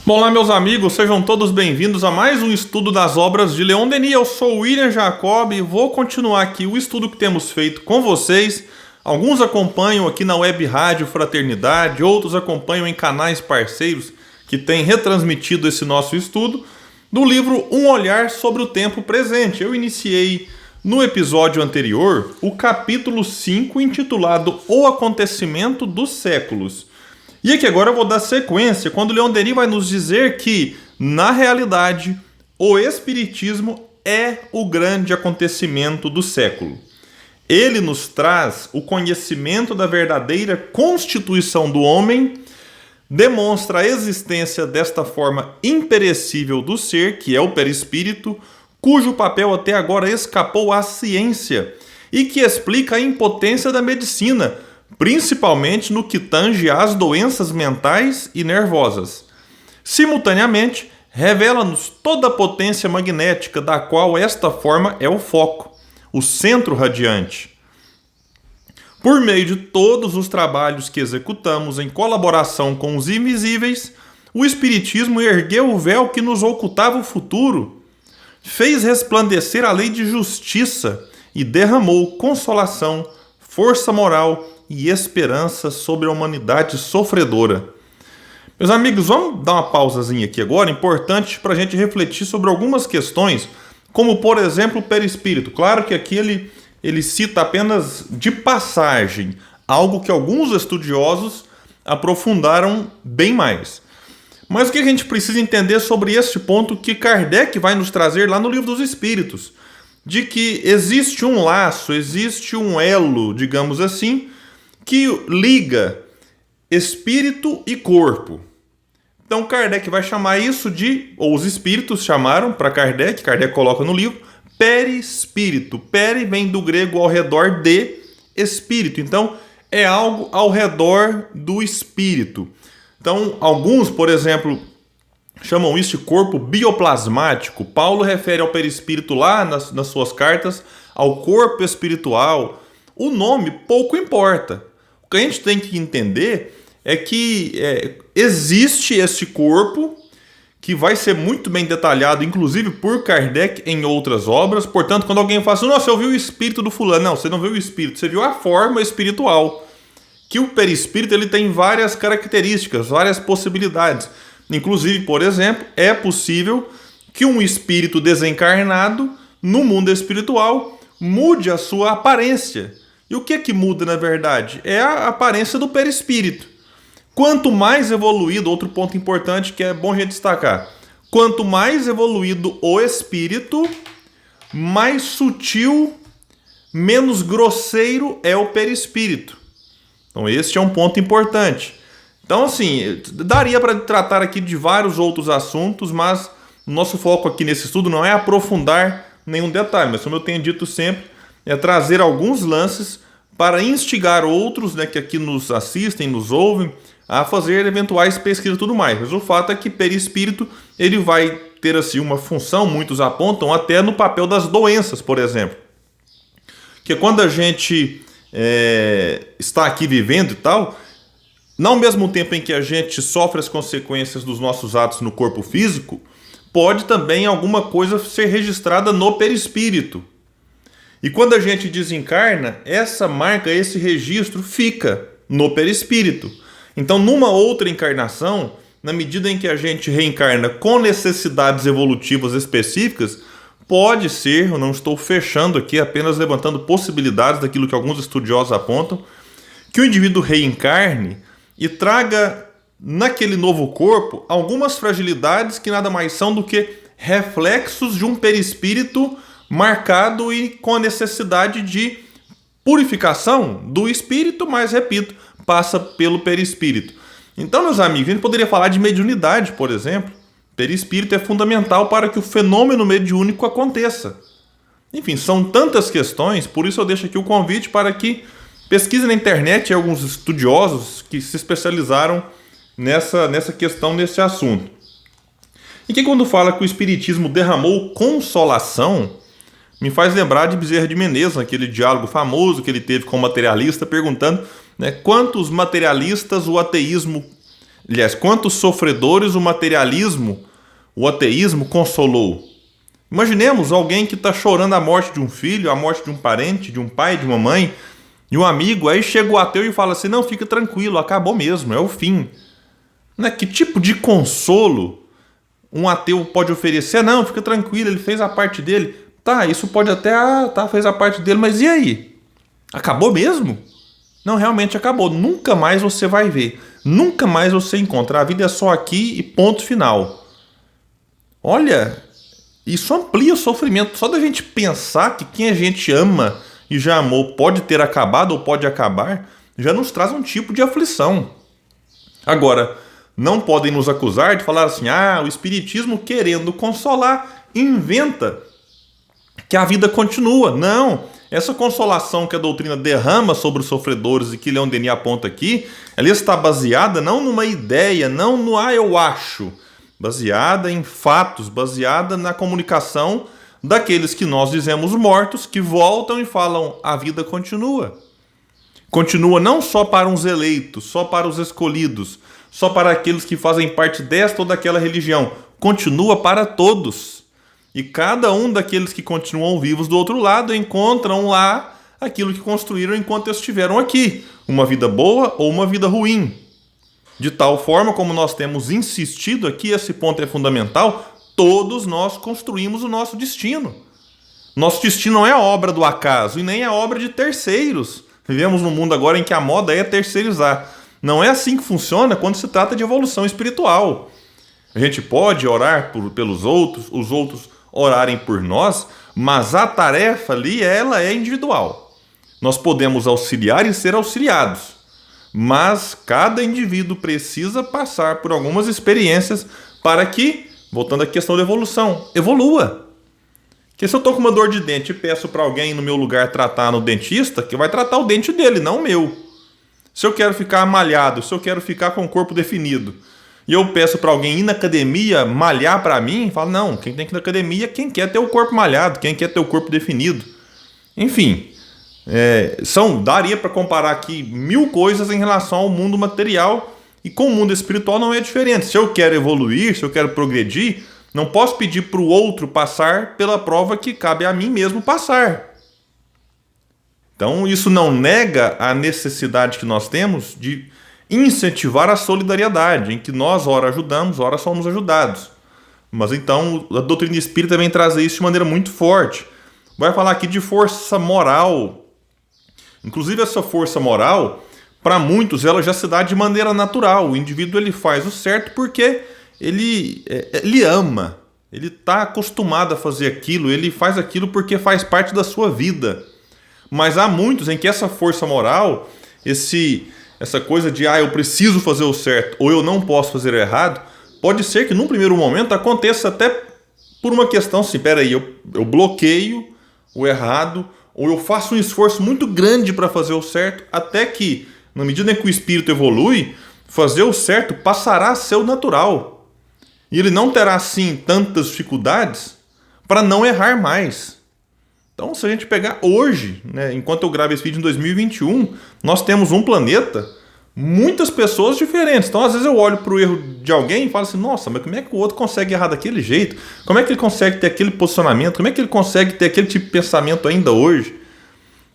Bom, lá meus amigos, sejam todos bem-vindos a mais um estudo das obras de Leon Denis. Eu sou o William Jacob e vou continuar aqui o estudo que temos feito com vocês. Alguns acompanham aqui na Web Rádio Fraternidade, outros acompanham em canais parceiros que têm retransmitido esse nosso estudo do livro Um Olhar sobre o Tempo Presente. Eu iniciei no episódio anterior o capítulo 5, intitulado O Acontecimento dos Séculos. E aqui agora eu vou dar sequência quando Leon Denis vai nos dizer que, na realidade, o Espiritismo é o grande acontecimento do século. Ele nos traz o conhecimento da verdadeira constituição do homem, demonstra a existência desta forma imperecível do ser, que é o perispírito, cujo papel até agora escapou à ciência e que explica a impotência da medicina, principalmente no que tange às doenças mentais e nervosas. Simultaneamente, revela-nos toda a potência magnética da qual esta forma é o foco, o centro radiante. Por meio de todos os trabalhos que executamos em colaboração com os invisíveis, o Espiritismo ergueu o véu que nos ocultava o futuro, fez resplandecer a lei de justiça e derramou consolação, força moral e esperança sobre a humanidade sofredora. Meus amigos, vamos dar uma pausazinha aqui agora, importante para a gente refletir sobre algumas questões, como por exemplo o perispírito. Claro que aqui ele cita apenas de passagem, algo que alguns estudiosos aprofundaram bem mais. Mas o que a gente precisa entender sobre este ponto que Kardec vai nos trazer lá no Livro dos Espíritos, de que existe um laço, existe um elo, digamos assim, que liga espírito e corpo. Então Kardec vai chamar isso de, ou os espíritos chamaram para Kardec, Kardec coloca no livro, perispírito. Peri vem do grego ao redor de espírito. Então é algo ao redor do espírito. Então alguns, por exemplo, chamam isso de corpo bioplasmático. Paulo refere ao perispírito lá nas suas cartas, ao corpo espiritual. O nome pouco importa. O que a gente tem que entender é que existe esse corpo que vai ser muito bem detalhado, inclusive por Kardec em outras obras. Portanto, quando alguém fala assim, nossa, eu vi o espírito do fulano. Não, você não viu o espírito, você viu a forma espiritual. Que o perispírito ele tem várias características, várias possibilidades. Inclusive, por exemplo, é possível que um espírito desencarnado no mundo espiritual mude a sua aparência. E o que muda, na verdade? É a aparência do perispírito. Quanto mais evoluído, outro ponto importante que é bom a gente destacar, quanto mais evoluído o espírito, mais sutil, menos grosseiro é o perispírito. Então este é um ponto importante. Então assim, daria para tratar aqui de vários outros assuntos, mas o nosso foco aqui nesse estudo não é aprofundar nenhum detalhe, mas como eu tenho dito sempre, é trazer alguns lances para instigar outros, né, que aqui nos assistem, nos ouvem, a fazer eventuais pesquisas e tudo mais. Mas o fato é que perispírito ele vai ter assim, uma função, muitos apontam, até no papel das doenças, por exemplo. Que quando a gente está aqui vivendo e tal, não ao mesmo tempo em que a gente sofre as consequências dos nossos atos no corpo físico, pode também alguma coisa ser registrada no perispírito. E quando a gente desencarna, essa marca, esse registro fica no perispírito. Então, numa outra encarnação, na medida em que a gente reencarna com necessidades evolutivas específicas, pode ser, eu não estou fechando aqui, apenas levantando possibilidades daquilo que alguns estudiosos apontam, que o indivíduo reencarne e traga naquele novo corpo algumas fragilidades que nada mais são do que reflexos de um perispírito marcado e com a necessidade de purificação do espírito, mas, repito, passa pelo perispírito. Então, meus amigos, a gente poderia falar de mediunidade, por exemplo. Perispírito é fundamental para que o fenômeno mediúnico aconteça. Enfim, são tantas questões, por isso eu deixo aqui o convite para que pesquisem na internet alguns estudiosos que se especializaram nessa questão, nesse assunto. E que quando fala que o Espiritismo derramou consolação, me faz lembrar de Bezerra de Menezes, aquele diálogo famoso que ele teve com o materialista, perguntando, né, quantos materialistas o ateísmo Aliás, quantos sofredores o materialismo, o ateísmo consolou? Imaginemos alguém que está chorando a morte de um filho, a morte de um parente, de um pai, de uma mãe, e um amigo, aí chega o ateu e fala assim, não, fica tranquilo, acabou mesmo, é o fim. Né? Que tipo de consolo um ateu pode oferecer? Não, fica tranquilo, ele fez a parte dele. Tá, isso pode até, fez a parte dele, mas e aí? Acabou mesmo? Não, realmente acabou, nunca mais você vai ver, nunca mais você encontra, a vida é só aqui e ponto final. Olha, isso amplia o sofrimento, só da gente pensar que quem a gente ama e já amou pode ter acabado ou pode acabar, já nos traz um tipo de aflição. Agora, não podem nos acusar de falar assim, o espiritismo querendo consolar, inventa que a vida continua. Não, essa consolação que a doutrina derrama sobre os sofredores e que Leon Denis aponta aqui, ela está baseada não numa ideia, não no eu acho, baseada em fatos, baseada na comunicação daqueles que nós dizemos mortos, que voltam e falam, a vida continua. Continua não só para uns eleitos, só para os escolhidos, só para aqueles que fazem parte desta ou daquela religião. Continua para todos. E cada um daqueles que continuam vivos do outro lado encontram lá aquilo que construíram enquanto estiveram aqui. Uma vida boa ou uma vida ruim. De tal forma, como nós temos insistido aqui, esse ponto é fundamental, todos nós construímos o nosso destino. Nosso destino não é a obra do acaso e nem a obra de terceiros. Vivemos num mundo agora em que a moda é terceirizar. Não é assim que funciona quando se trata de evolução espiritual. A gente pode orar pelos outros, os outros orarem por nós, mas a tarefa ali, ela é individual. Nós podemos auxiliar e ser auxiliados, mas cada indivíduo precisa passar por algumas experiências para que, voltando à questão da evolução, evolua. Porque se eu estou com uma dor de dente e peço para alguém no meu lugar tratar no dentista, que vai tratar o dente dele, não o meu. Se eu quero ficar malhado, se eu quero ficar com o corpo definido, e eu peço para alguém ir na academia malhar para mim, falo, não, quem tem que ir na academia é quem quer ter o corpo malhado, quem quer ter o corpo definido. Enfim, daria para comparar aqui 1000 coisas em relação ao mundo material, e com o mundo espiritual não é diferente. Se eu quero evoluir, se eu quero progredir, não posso pedir para o outro passar pela prova que cabe a mim mesmo passar. Então isso não nega a necessidade que nós temos de incentivar a solidariedade, em que nós ora ajudamos, ora somos ajudados. Mas então a doutrina espírita vem trazer isso de maneira muito forte. Vai falar aqui de força moral. Inclusive essa força moral, para muitos, ela já se dá de maneira natural. O indivíduo ele faz o certo porque ele ama, ele está acostumado a fazer aquilo, ele faz aquilo porque faz parte da sua vida. Mas há muitos em que essa força moral, essa coisa de eu preciso fazer o certo ou eu não posso fazer o errado, pode ser que num primeiro momento aconteça até por uma questão assim, peraí, eu bloqueio o errado ou eu faço um esforço muito grande para fazer o certo, até que, na medida em que o espírito evolui, fazer o certo passará a ser o natural. E ele não terá, assim, tantas dificuldades para não errar mais. Então, se a gente pegar hoje, né, enquanto eu gravo esse vídeo em 2021, nós temos um planeta, muitas pessoas diferentes. Então, às vezes eu olho para o erro de alguém e falo assim, nossa, mas como é que o outro consegue errar daquele jeito? Como é que ele consegue ter aquele posicionamento? Como é que ele consegue ter aquele tipo de pensamento ainda hoje?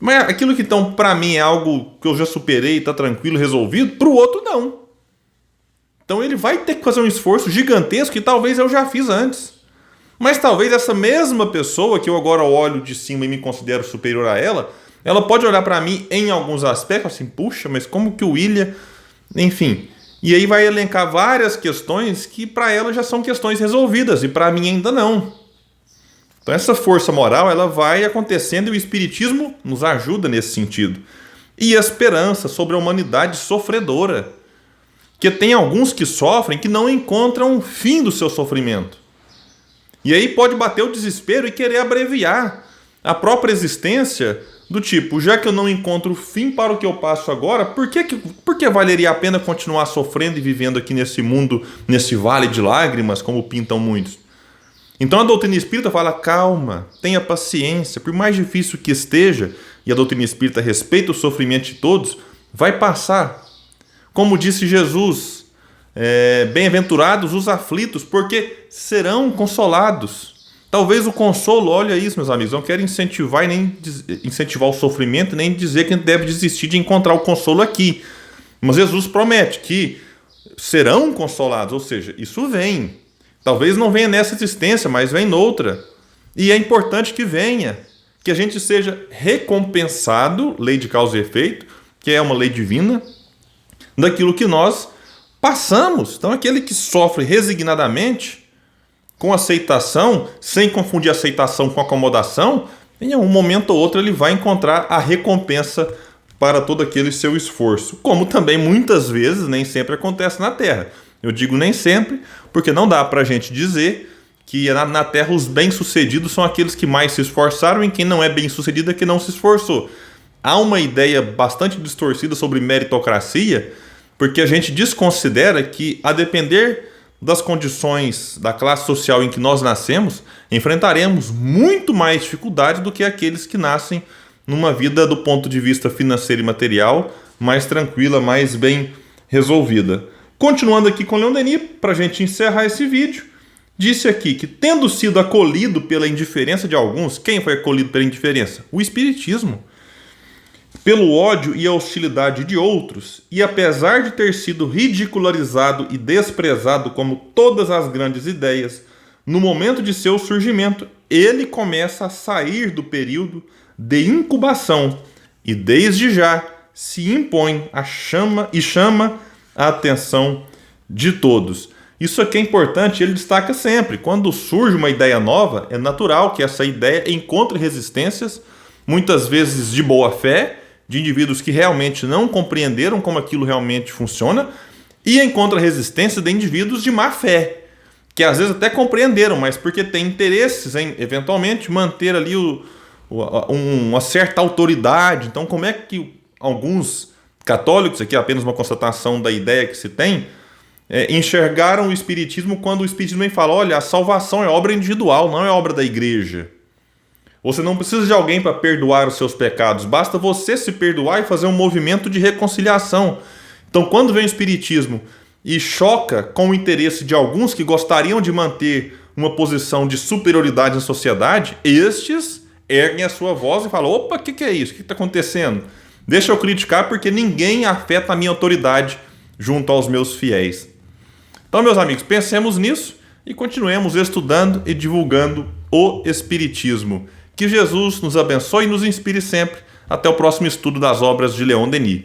Mas aquilo que, então, para mim é algo que eu já superei, está tranquilo, resolvido, para o outro não. Então ele vai ter que fazer um esforço gigantesco que talvez eu já fiz antes. Mas talvez essa mesma pessoa que eu agora olho de cima e me considero superior a ela pode olhar para mim em alguns aspectos assim, puxa, mas como que o William... Enfim, e aí vai elencar várias questões que para ela já são questões resolvidas e para mim ainda não. Então essa força moral ela vai acontecendo e o Espiritismo nos ajuda nesse sentido. E a esperança sobre a humanidade sofredora. Porque tem alguns que sofrem que não encontram o fim do seu sofrimento. E aí pode bater o desespero e querer abreviar a própria existência do tipo, já que eu não encontro fim para o que eu passo agora, por que valeria a pena continuar sofrendo e vivendo aqui nesse mundo, nesse vale de lágrimas, como pintam muitos? Então a doutrina espírita fala, calma, tenha paciência, por mais difícil que esteja, e a doutrina espírita respeita o sofrimento de todos, vai passar. Como disse Jesus, Bem-aventurados os aflitos, porque serão consolados. Talvez o consolo, olha isso, meus amigos, não quero incentivar e nem incentivar o sofrimento, nem dizer que a gente deve desistir de encontrar o consolo aqui. Mas Jesus promete que serão consolados, ou seja, isso vem. Talvez não venha nessa existência, mas vem noutra. E é importante que venha, que a gente seja recompensado, lei de causa e efeito, que é uma lei divina, daquilo que nós passamos. Então, aquele que sofre resignadamente, com aceitação, sem confundir aceitação com acomodação, em um momento ou outro ele vai encontrar a recompensa para todo aquele seu esforço. Como também muitas vezes, nem sempre acontece na Terra. Eu digo nem sempre, porque não dá para a gente dizer que na Terra os bem-sucedidos são aqueles que mais se esforçaram e quem não é bem-sucedido é que não se esforçou. Há uma ideia bastante distorcida sobre meritocracia, porque a gente desconsidera que, a depender das condições da classe social em que nós nascemos, enfrentaremos muito mais dificuldades do que aqueles que nascem numa vida do ponto de vista financeiro e material mais tranquila, mais bem resolvida. Continuando aqui com Leon Denis, para a gente encerrar esse vídeo, disse aqui que, tendo sido acolhido pela indiferença de alguns, quem foi acolhido pela indiferença? O Espiritismo. Pelo ódio e a hostilidade de outros, e apesar de ter sido ridicularizado e desprezado como todas as grandes ideias, no momento de seu surgimento, ele começa a sair do período de incubação e desde já se impõe e chama a atenção de todos. Isso aqui é importante, ele destaca sempre. Quando surge uma ideia nova, é natural que essa ideia encontre resistências, muitas vezes de boa fé, de indivíduos que realmente não compreenderam como aquilo realmente funciona, e encontra resistência de indivíduos de má fé, que às vezes até compreenderam, mas porque têm interesses em, eventualmente, manter ali uma certa autoridade. Então, como é que alguns católicos, aqui é apenas uma constatação da ideia que se tem, enxergaram o Espiritismo quando o Espiritismo vem falar: olha, a salvação é obra individual, não é obra da igreja. Você não precisa de alguém para perdoar os seus pecados, basta você se perdoar e fazer um movimento de reconciliação. Então, quando vem o Espiritismo e choca com o interesse de alguns que gostariam de manter uma posição de superioridade na sociedade, estes erguem a sua voz e falam: opa, o que é isso? O que está acontecendo? Deixa eu criticar, porque ninguém afeta a minha autoridade junto aos meus fiéis. Então, meus amigos, pensemos nisso e continuemos estudando e divulgando o Espiritismo. Que Jesus nos abençoe e nos inspire sempre. Até o próximo estudo das obras de Leon Denis.